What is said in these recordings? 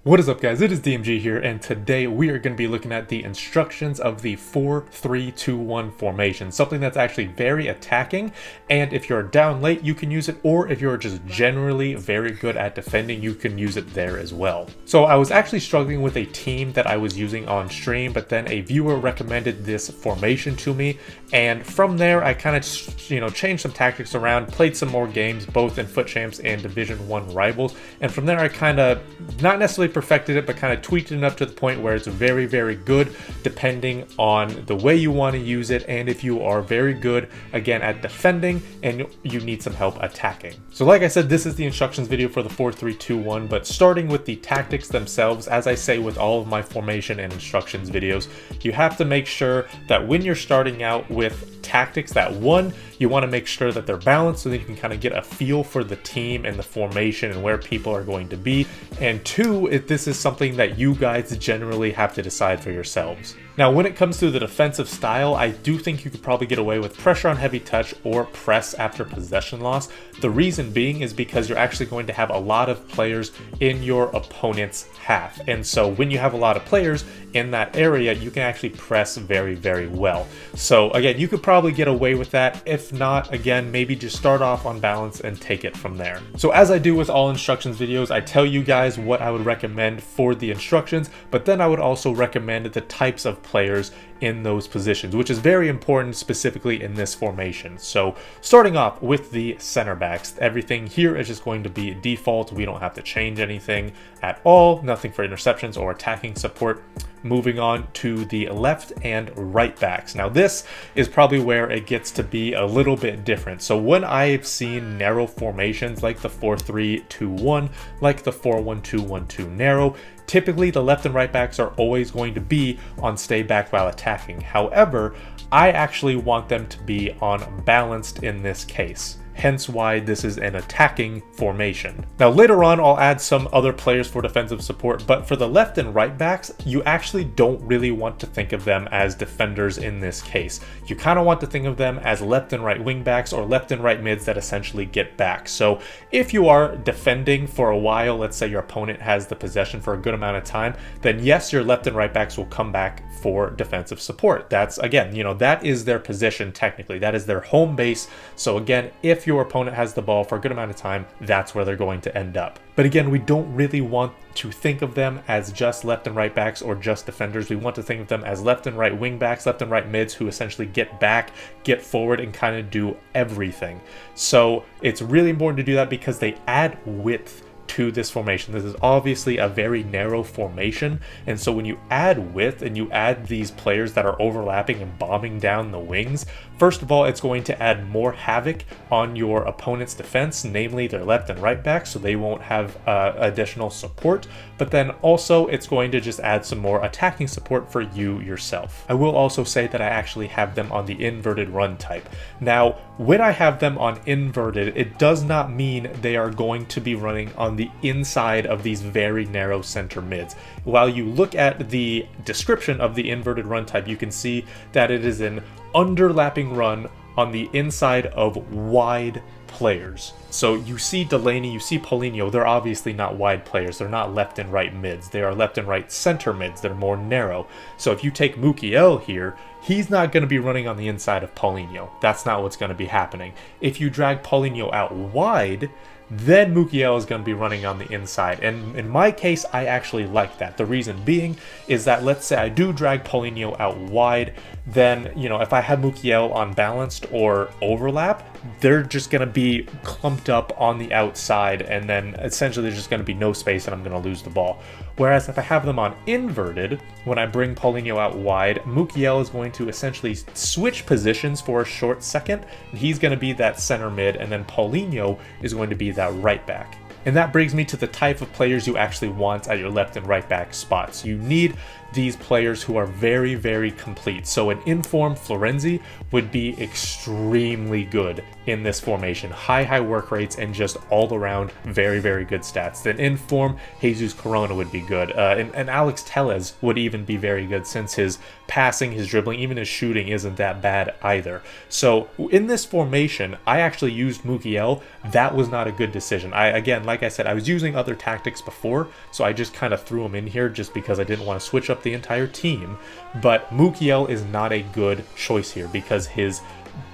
What is up, guys? It is DMG here, and today we are going to be looking at the instructions of the 4-3-2-1 formation, something that's actually very attacking, and if you're down late you can use it, or if you're just generally very good at defending you can use it there as well. So I was actually struggling with a team that I was using on stream, but then a viewer recommended this formation to me, and from there I kind of changed some tactics around, played some more games both in FUT Champs and Division 1 Rivals, and from there I kind of not necessarily perfected it, but kind of tweaked it up to the point where it's very, very good depending on the way you want to use it, and if you are very good again at defending and you need some help attacking. So like I said, this is the instructions video for the 4-3-2-1, but starting with the tactics themselves, as I say with all of my formation and instructions videos, you have to make sure that when you're starting out with tactics, that one, you want to make sure that they're balanced so that you can kind of get a feel for the team and the formation and where people are going to be, and two, this is something that you guys generally have to decide for yourselves. Now, when it comes to the defensive style, I do think you could probably get away with pressure on heavy touch or press after possession loss. The reason being is because you're actually going to have a lot of players in your opponent's half. And so when you have a lot of players in that area, you can actually press very, very well. So again, you could probably get away with that. If not, again, maybe just start off on balance and take it from there. So as I do with all instructions videos, I tell you guys what I would recommend for the instructions, but then I would also recommend the types of players in those positions, which is very important specifically in this formation. So starting off with the center backs, everything here is just going to be default. We don't have to change anything at all, nothing for interceptions or attacking support. Moving on to the left and right backs. Now this is probably where it gets to be a little bit different. So when I've seen narrow formations like the 4-3-2-1, like the 4-1-2-1-2 narrow, typically the left and right backs are always going to be on stay back while attacking. However, I actually want them to be on balanced in this case. Hence why this is an attacking formation. Now later on I'll add some other players for defensive support, but for the left and right backs, you actually don't really want to think of them as defenders in this case. You kind of want to think of them as left and right wing backs or left and right mids that essentially get back. So if you are defending for a while, let's say your opponent has the possession for a good amount of time, then yes, your left and right backs will come back for defensive support. That's, again, that is their position technically. That is their home base. So again, if your opponent has the ball for a good amount of time, that's where they're going to end up. But again, we don't really want to think of them as just left and right backs or just defenders. We want to think of them as left and right wing backs, left and right mids who essentially get back, get forward, and kind of do everything. So it's really important to do that because they add width to this formation. This is obviously a very narrow formation, and so when you add width and you add these players that are overlapping and bombing down the wings, first of all, it's going to add more havoc on your opponent's defense, namely their left and right backs, so they won't have additional support, but then also it's going to just add some more attacking support for you yourself. I will also say that I actually have them on the inverted run type. Now, when I have them on inverted, it does not mean they are going to be running on the inside of these very narrow center mids. While you look at the description of the inverted run type, you can see that it is an underlapping run on the inside of wide players. So you see Delaney, you see Paulinho, they're obviously not wide players. They're not left and right mids. They are left and right center mids. They're more narrow. So if you take Mukiel here, he's not going to be running on the inside of Paulinho. That's not what's going to be happening. If you drag Paulinho out wide, then Mukiel is going to be running on the inside. And in my case, I actually like that. The reason being is that, let's say I do drag Paulinho out wide, then, if I have Mukiel on balanced or overlap, they're just going to be clumped up on the outside, and then essentially there's just going to be no space and I'm going to lose the ball. Whereas if I have them on inverted, when I bring Paulinho out wide, Mukiel is going to essentially switch positions for a short second, and he's going to be that center mid, and then Paulinho is going to be that right back. And that brings me to the type of players you actually want at your left and right back spots. You need these players who are very, very complete. So an informed Florenzi would be extremely good in this formation. High work rates and just all around very, very good stats. Then informed Jesus Corona would be good. And Alex Tellez would even be very good since his passing, his dribbling, even his shooting isn't that bad either. So in this formation, I actually used Mukiel. That was not a good decision. Again, like like I said, I was using other tactics before, so I just kind of threw him in here just because I didn't want to switch up the entire team. But Mukiel is not a good choice here because his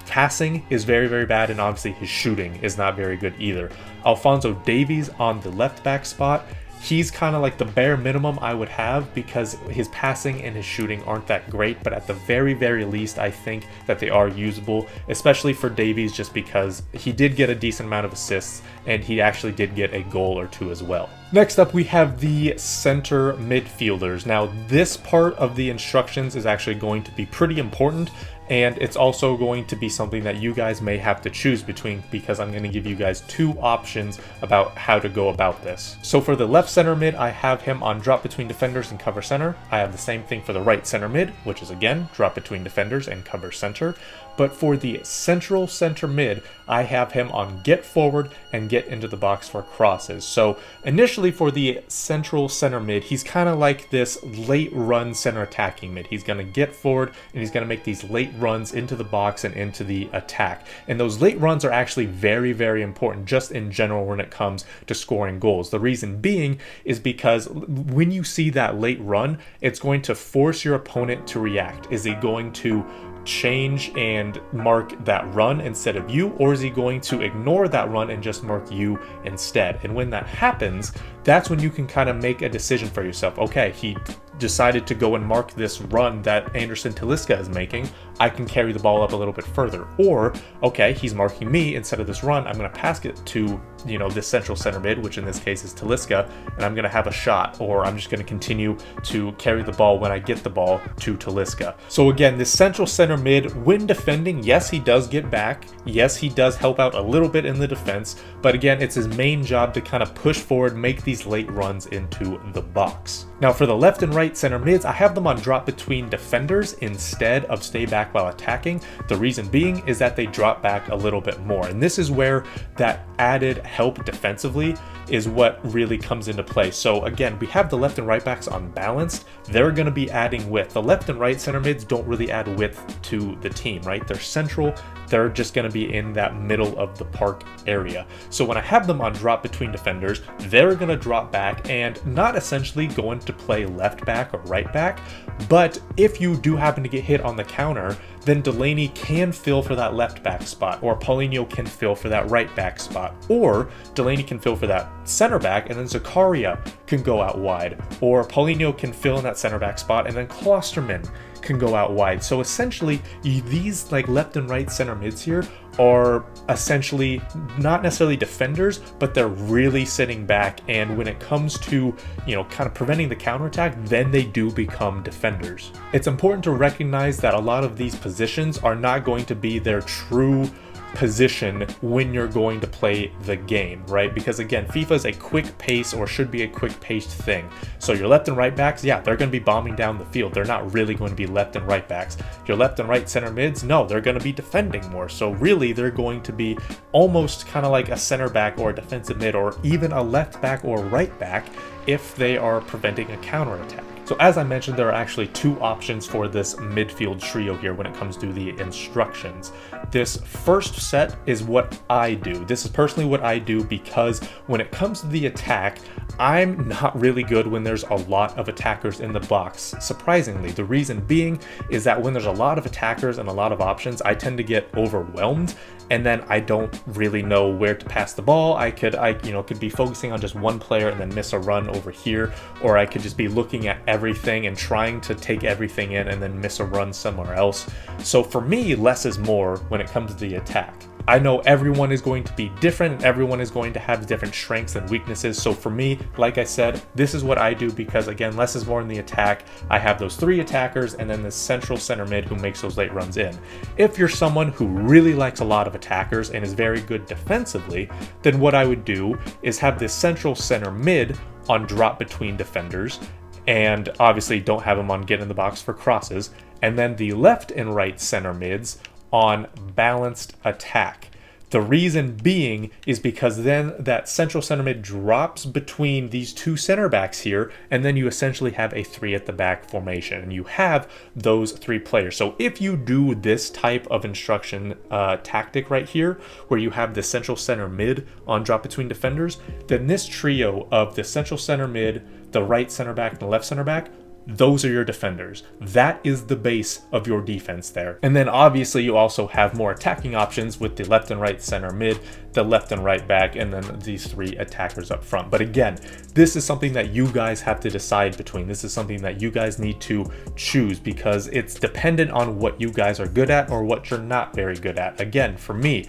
passing is very, very bad, and obviously his shooting is not very good either. Alphonso Davies on the left back spot, he's kind of like the bare minimum I would have because his passing and his shooting aren't that great, but at the very, very least, I think that they are usable, especially for Davies, just because he did get a decent amount of assists and he actually did get a goal or two as well. Next up, we have the center midfielders. Now, this part of the instructions is actually going to be pretty important, and it's also going to be something that you guys may have to choose between because I'm going to give you guys two options about how to go about this. So for the left center mid, I have him on drop between defenders and cover center. I have the same thing for the right center mid, which is again, drop between defenders and cover center. But for the central center mid, I have him on get forward and get into the box for crosses. So initially for the central center mid, he's kind of like this late run center attacking mid. He's going to get forward and he's going to make these late runs into the box and into the attack. And those late runs are actually very, very important just in general when it comes to scoring goals. The reason being is because when you see that late run, it's going to force your opponent to react. Is he going to change and mark that run instead of you, or is he going to ignore that run and just mark you instead? And when that happens, that's when you can kind of make a decision for yourself. Okay, he decided to go and mark this run that Anderson Talisca is making. I can carry the ball up a little bit further. Or, okay, he's marking me instead of this run. I'm going to pass it to, this central center mid, which in this case is Talisca, and I'm going to have a shot. Or I'm just going to continue to carry the ball when I get the ball to Talisca. So again, this central center mid, when defending, yes, he does get back. Yes, he does help out a little bit in the defense. But again, it's his main job to kind of push forward, make these late runs into the box. Now for the left and right center mids, I have them on drop between defenders instead of stay back while attacking. The reason being is that they drop back a little bit more. And this is where that added help defensively is what really comes into play. So again, we have the left and right backs unbalanced. They're going to be adding width. The left and right center mids don't really add width to the team, right? They're central. They're just going to be in that middle of the park area. So when I have them on drop between defenders, they're going to drop back and not essentially go into play left back or right back. But if you do happen to get hit on the counter, then Delaney can fill for that left back spot, or Paulinho can fill for that right back spot, or Delaney can fill for that center back and then Zakaria can go out wide, or Paulinho can fill in that center back spot and then Klosterman can go out wide. So essentially these like left and right center mids here are essentially not necessarily defenders, but they're really sitting back, and when it comes to kind of preventing the counterattack, then they do become defenders. It's important to recognize that a lot of these positions are not going to be their true position when you're going to play the game, right? Because again, FIFA is a quick pace, or should be a quick paced thing. So your left and right backs, yeah, they're going to be bombing down the field. They're not really going to be left and right backs. Your left and right center mids, no, they're going to be defending more. So really, they're going to be almost kind of like a center back or a defensive mid, or even a left back or right back if they are preventing a counterattack. So as I mentioned, there are actually two options for this midfield trio here when it comes to the instructions. This first set is what I do. This is personally what I do because when it comes to the attack, I'm not really good when there's a lot of attackers in the box, surprisingly. The reason being is that when there's a lot of attackers and a lot of options, I tend to get overwhelmed, and then I don't really know where to pass the ball. I could be focusing on just one player and then miss a run over here, or I could just be looking at everything and trying to take everything in and then miss a run somewhere else. So for me, less is more when it comes to the attack. I know everyone is going to be different and everyone is going to have different strengths and weaknesses. So for me, like I said, this is what I do because again, less is more in the attack. I have those three attackers and then the central center mid who makes those late runs in. If you're someone who really likes a lot of attackers and is very good defensively, then what I would do is have this central center mid on drop between defenders, and obviously don't have them on get in the box for crosses, and then the left and right center mids on balanced attack. The reason being is because then that central center mid drops between these two center backs here, and then you essentially have a 3 at the back formation, and you have those 3 players. So if you do this type of instruction tactic right here, where you have the central center mid on drop between defenders, then this trio of the central center mid, the right center back, and the left center back, those are your defenders. That is the base of your defense there. And then obviously you also have more attacking options with the left and right center mid, the left and right back, and then these 3 attackers up front. But again, this is something that you guys have to decide between. This is something that you guys need to choose because it's dependent on what you guys are good at or what you're not very good at. Again, for me,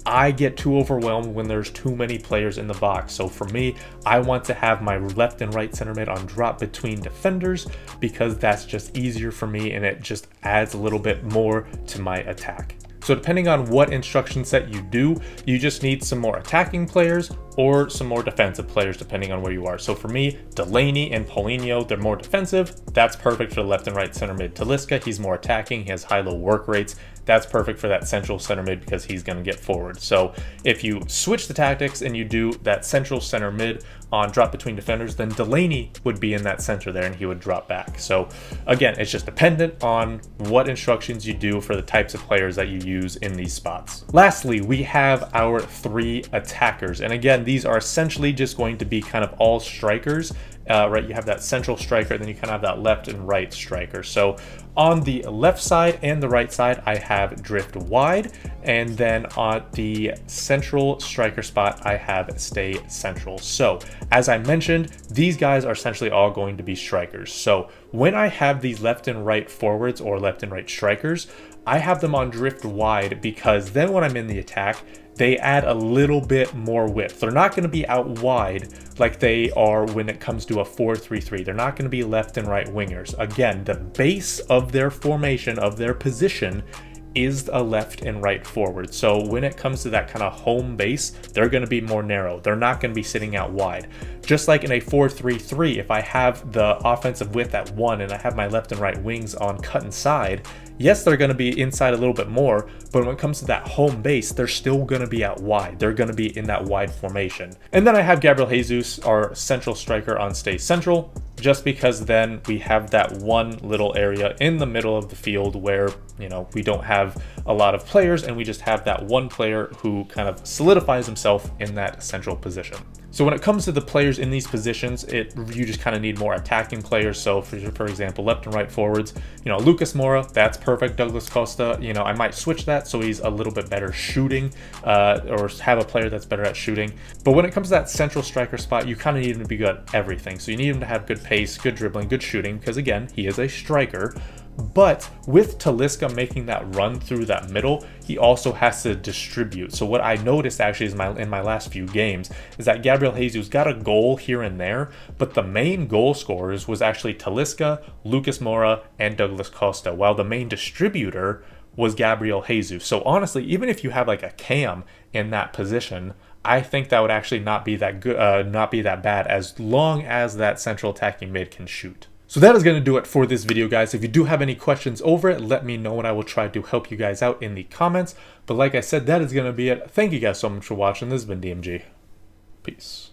I get too overwhelmed when there's too many players in the box. So for me, I want to have my left and right center mid on drop between defenders because that's just easier for me and it just adds a little bit more to my attack. So depending on what instruction set you do, you just need some more attacking players or some more defensive players depending on where you are. So for me, Delaney and Paulinho, they're more defensive. That's perfect for the left and right center mid. Talisca, he's more attacking. He has high-low work rates. That's perfect for that central center mid because he's going to get forward. So if you switch the tactics and you do that central center mid on drop between defenders, then Delaney would be in that center there and he would drop back. So again, it's just dependent on what instructions you do for the types of players that you use in these spots. Lastly, we have our 3 attackers. And again, these are essentially just going to be kind of all strikers. Right, you have that central striker, then you kind of have that left and right striker. So on the left side and the right side, I have drift wide, and then on the central striker spot, I have stay central. So as I mentioned, these guys are essentially all going to be strikers. So when I have these left and right forwards or left and right strikers, I have them on drift wide because then when I'm in the attack, they add a little bit more width. They're not going to be out wide like they are when it comes to a 4-3-3. They're not going to be left and right wingers. Again, the base of their formation, of their position, is a left and right forward. So when it comes to that kind of home base, they're going to be more narrow. They're not going to be sitting out wide. Just like in a 4-3-3, if I have the offensive width at 1 and I have my left and right wings on cut inside, yes, they're going to be inside a little bit more, but when it comes to that home base, they're still going to be out wide. They're going to be in that wide formation. And then I have Gabriel Jesus, our central striker, on stay central, just because then we have that one little area in the middle of the field where, you know, we don't have a lot of players and we just have that one player who kind of solidifies himself in that central position. So when it comes to the players in these positions, you just kind of need more attacking players. So for example, left and right forwards, you know, Lucas Moura, that's perfect. Douglas Costa, you know, I might switch that so he's a little bit better shooting, or have a player that's better at shooting. But when it comes to that central striker spot, you kind of need him to be good at everything. So you need him to have good pace, good dribbling, good shooting, because again, he is a striker. But with Talisca making that run through that middle, he also has to distribute. So what I noticed actually is in my last few games is that Gabriel Jesus got a goal here and there, but the main goal scorers was actually Talisca, Lucas Moura, and Douglas Costa, while the main distributor was Gabriel Jesus. So honestly, even if you have like a Cam in that position, I think that would actually not be that good, not be that bad, as long as that central attacking mid can shoot. So that is going to do it for this video, guys. If you do have any questions over it, let me know and I will try to help you guys out in the comments. But like I said, that is going to be it. Thank you guys so much for watching. This has been DMG. Peace.